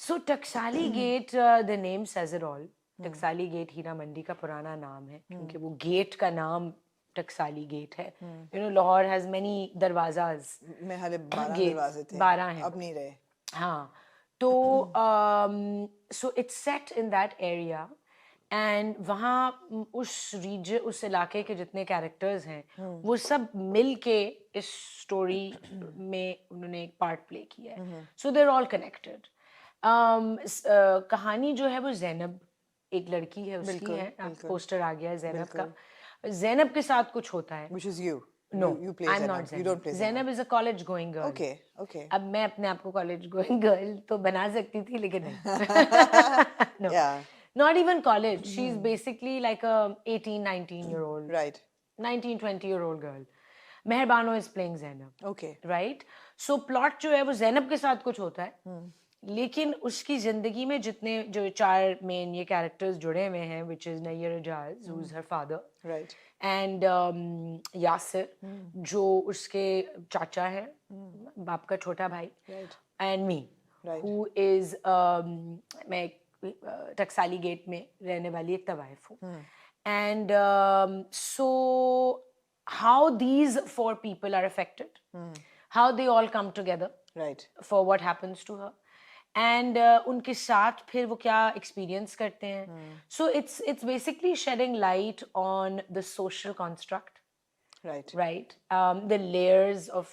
So Taxali Gate, the name says it all. Taxali Gate Heera Mandi का पुराना नाम है क्योंकि वो गेट का नाम Taxali Gate है. You know, Lahore has many दरवाज़ास. में हाले 12 Gates, दरवाजे थे. 12 हैं. अब नहीं रहे. हाँ. तो so it's set in that area. And वहाँ उस इलाके के जितने कैरेक्टर्स हैं वो सब मिल के इस स्टोरी में उन्होंने एक पार्ट प्ले किया है. सो दे आर ऑल कनेक्टेड. कहानी जो है वो जैनब एक लड़की है उसकी है. पोस्टर आ गया है जैनब का. जैनब के साथ कुछ होता है. Which is you. No, you play I'm Zainab. not Zainab. You don't play Zainab is a college going girl. Okay. अब मैं अपने आप को college going girl तो बना सकती थी लेकिन नहीं. No. Yeah. Not even college. She's basically like a 18, 19-year-old. Right. 19, 20-year-old girl. Meherbano is playing Zainab. Okay. Right? So plot जो है वो Zainab के साथ कुछ होता है. लेकिन उसकी जिंदगी में जितने जो 4 मेन ये कैरेक्टर्स जुड़े हुए हैं, which is Nayyar Ijaz, who's her father. Right. And Yasir, जो उसके चाचा है, बाप का छोटा भाई. Right. And me, who is मैं टक्साली गेट में रहने वाली एक तवाइफ हूँ. And so how these 4 people are affected, how they all come together for what happens to her, and उनके साथ फिर वो क्या experience करते हैं. So it's basically shedding light on the social construct. Right. The layers of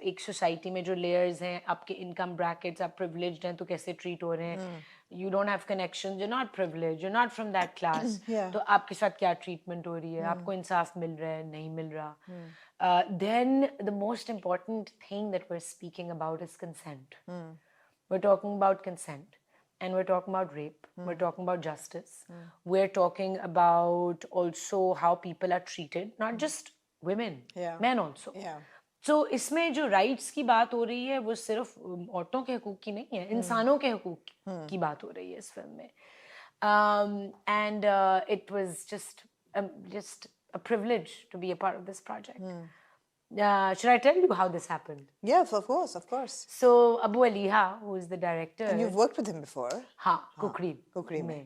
एक society में जो layers हैं, आपके income brackets, आप privileged हैं तो कैसे treat हो रहे हैं. You don't have connections, you're not privileged, you're not from that class. तो आपके साथ क्या treatment हो रही है, आपको इंसाफ मिल रहा है, नहीं मिल रहा. Then the most important thing that we're speaking about is consent. We're talking about consent, and we're talking about rape. We're talking about justice. We're talking about also how people are treated, not just women, men also. So इसमें जो rights की बात हो रही है वो सिर्फ औरतों के हकूक की नहीं है, इंसानों के हकूक की बात हो रही है इस फिल्म में. And it was just a privilege to be a part of this project. Should I tell you how this happened? Yes, of course. So Abu Aliha, who is the director. And you've worked with him before? हाँ, कुकड़ी में.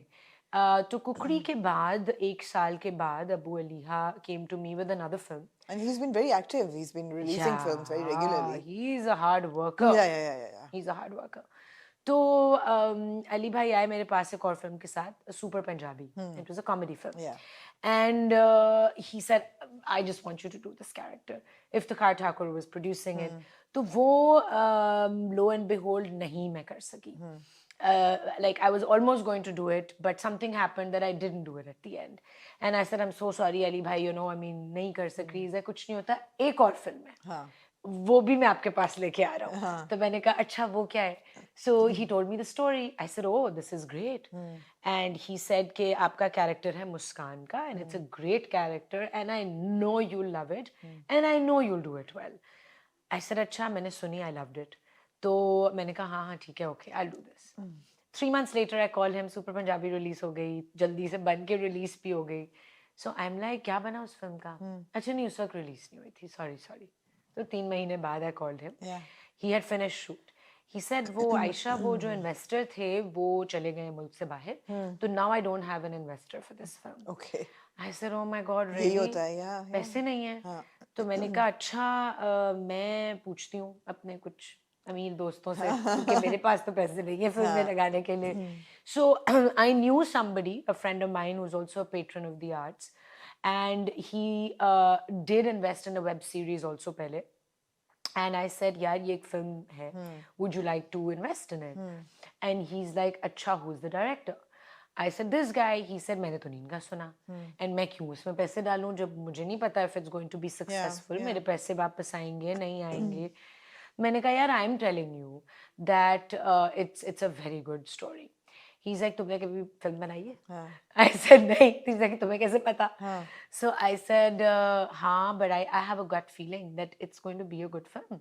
तो कुकड़ी के बाद 1 साल के बाद Abu Aliha came to me with another film. And he's been very active. He's been releasing films very regularly. He's a hard worker. Yeah. He's a hard worker. तो अली भाई आए मेरे पास एक और फिल्म के साथ, Super Punjabi. It was a comedy film. Yeah. And he said, I just want you to do this character. Iftikhar Thakur was producing it. तो वो lo and behold नहीं मैं कर सकी. Like I was almost going to do it, but something happened that I didn't do it at the end. And I said, I'm so sorry Ali bhai, you know, I mean नहीं कर सक रही है, कुछ नहीं होता. एक और फिल्म है, वो भी मैं आपके पास लेके आ रहा हूँ. तो मैंने कहा अच्छा वो क्या है. So he told me the story. I said, oh, this is great. And he said कि आपका character है मुस्कान का, and it's a great character, and I know you'll love it, and I know you'll do it well. I said अच्छा, मैंने सुनी, I loved it. तो मैंने कहा हाँ ठीक है, okay, I'll do this. 3 months later I called him, Super Punjabi release हो गई, जल्दी से बन के release भी हो गई. So I'm like क्या बना उस फिल्म का? अच्छा नहीं, उस वक्त release नहीं हुई थी, sorry. तो 3 महीने बाद I called him. He had finished shoot. He said वो आयशा वो जो investor थे वो चले गए मुल्क से बाहर, तो now I don't have an investor for this film. Okay. I said oh my god really? यही होता है यार. पैसे नहीं है. तो मैंने कहा अच्छा मैं पूछती हूँ अपने कुछ अमीर दोस्तों से क्योंकि मेरे पास तो पैसे नहीं है फिल्म में लगाने के लिए. So I knew somebody, a friend of mine who's also a patron of the arts, and he did invest in a web series also पहले. And I said यार ये एक फिल्म है, would you like to invest in it? And he's like अच्छा, who's the director? I said this guy. He said मैंने तो नहीं इनका सुना, and मैं क्यों इसमें पैसे डालूं जब मुझे नहीं पता if it's going to be successful. मेरे पैसे वापस आएंगे नहीं आएंगे. मैंने कहा यार I'm telling you that it's a very good story. He's like तुमने कभी फिल्म बनाई है? I said नहीं. He's like तुम्हें कैसे पता? So I said हाँ, but I have a gut feeling that it's going to be a good film.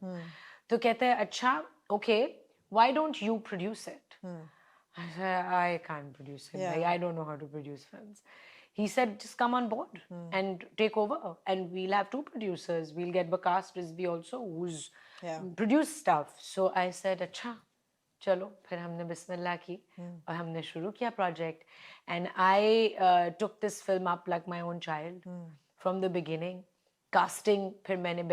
तो कहते हैं अच्छा okay, why don't you produce it? I said I can't produce it. Like, I don't know how to produce films. He said just come on board and take over, and we'll have 2 producers. We'll get Bakas Rizvi also, who's produced stuff. So I said अच्छा चलो फिर हमने बिस्मिल्लाह की और हमने शुरू किया project and I took this film up like my own child from the beginning. Casting फिर हमने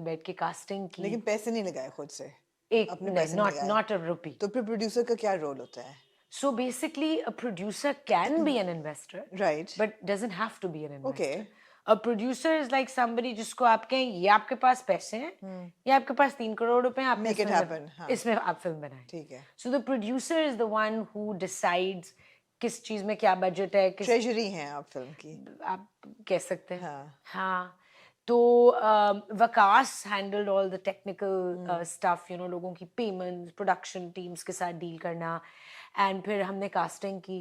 बैठ के कास्टिंग की. लेकिन पैसे नहीं लगाए खुद से, एक अपने नहीं, पैसे नहीं लगाए. नॉट अ रुपी. तो फिर प्रोड्यूसर का क्या रोल होता है? So basically, a producer can be an investor, Right. but doesn't have to be an investor. Okay. A producer is like somebody जिसको आप कहें ये आपके पास पैसे हैं, ये आपके पास 3 करोड़ रुपए हैं, आप Make it happen, हाँ. इसमें आप फिल्म बनाएं. ठीक है. So the producer is the one who decides किस चीज में क्या बजट है, किस ट्रेजरी हैं आप फिल्म की, आप कह सकते हैं. हाँ. हाँ. तो Waqas handled all the technical stuff, you know, लोगों की पेमेंट्स, प्रोडक्शन टीम्स के साथ डील करना. एंड फिर हमने कास्टिंग की.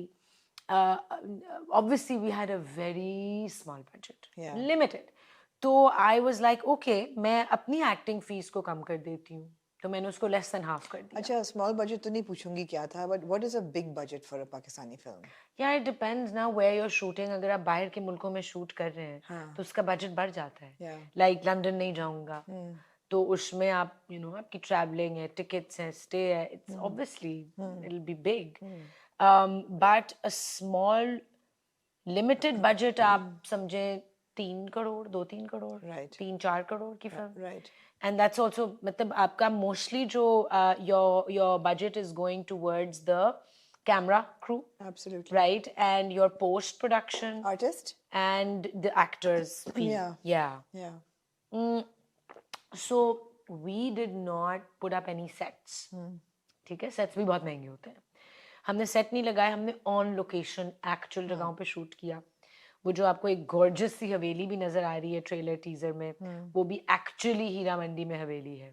Obviously we had a very small budget, limited. तो आई वाज लाइक ओके, मैं अपनी एक्टिंग फीस को कम कर देती हूँ. तो मैंने उसको लेस देन हाफ कर दिया. अच्छा, स्मॉल बजट तो नहीं पूछूंगी क्या था, but what is a big budget for a Pakistani film? या इट डिपेंड्स ना वेयर यू आर शूटिंग. अगर आप बाहर के मुल्कों में शूट कर रहे हैं तो उसका बजट बढ़ जाता है. लाइक लंदन नहीं जाऊंगा तो उसमें आप यू नो आपकी ट्रैवलिंग है, टिकट्स हैं, स्टे है, it's obviously it will be big. But a small limited budget आप समझे 3 करोड़, 2-3 करोड़, 3-4 करोड़ की film. Right. And that's also मतलब आपका mostly जो your budget is going towards the camera crew. Absolutely. Right, and your post production, artist, and the actors fee. Yeah. So we did not put up any sets. ठीक है, sets भी बहुत महंगे होते हैं. हमने set नहीं लगाए, हमने on location actual जगहों पे shoot किया. वो जो आपको एक गॉर्जियस सी हवेली भी नजर आ रही है ट्रेलर टीजर में, वो भी एक्चुअली हीरा मंडी में हवेली है.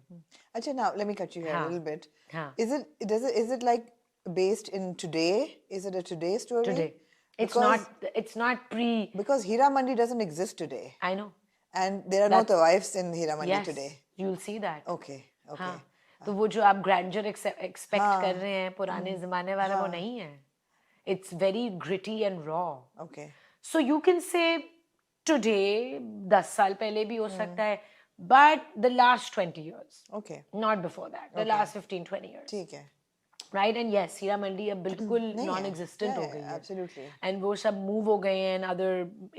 अच्छा, now let me cut you here a little bit. हाँ. Is it like based in today? Is it a today story? Today. It's not pre. Because Hira Mandi doesn't exist today. I know. And there are no wives in Hira Mandi today. Yes, you'll see that. Okay. हाँ. तो वो जो आप grandeur expect कर रहे हैं पुराने जमाने वाला वो नहीं है. It's very gritty and raw. Okay. So you can say today, 10 साल पहले भी हो सकता है, but the last 20 years. Okay. Not before that. The last 15-20 years. ठीक है. Right, and yes, Heera Mandi अब बिल्कुल non-existent हो गई है. Absolutely. And वो सब move हो गए हैं in other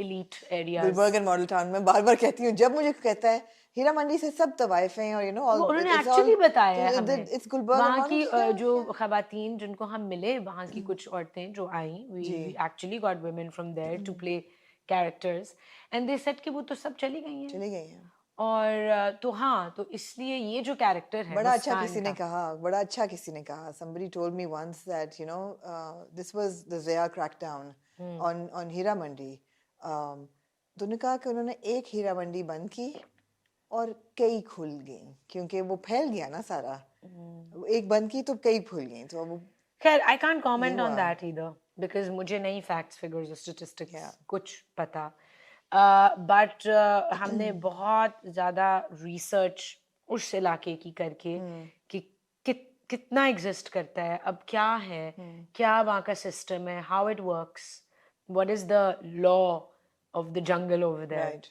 elite areas. Gulberg and Model Town में बार-बार कहती हूँ, जब मुझे कहता है हीरा मंडी से सब तवाइफ हैं और you know all. उन्होंने actually बताया हमें. It's Gulbarg and वहाँ की Model Town. जो खवातीन जिनको हम मिले, वहाँ की कुछ औरतें जो आई, we actually got women from there to play characters, and they said कि वो तो सब चली गई हैं. चली गई हैं. और तो हाँ, तो इसलिए ये जो कैरेक्टर है बड़ा अच्छा किसी ने कहा, somebody told me once that you know this was the Zaya crackdown on Heera Mandi. तो उन्होंने कहा कि उन्होंने एक हीरा मंडी बंद की और कई खुल गई, क्योंकि वो फैल गया ना सारा. एक बंद की तो कई खुल गई. तो वो खैर I can't comment on that either because मुझे नहीं facts, figures और statistics कुछ पता. बट हमने बहुत ज़्यादा रिसर्च उस इलाके की करके कि कितना एग्जिस्ट करता है, अब क्या है, क्या वहाँ का सिस्टम है, how it works, what is the law of the jungle over there.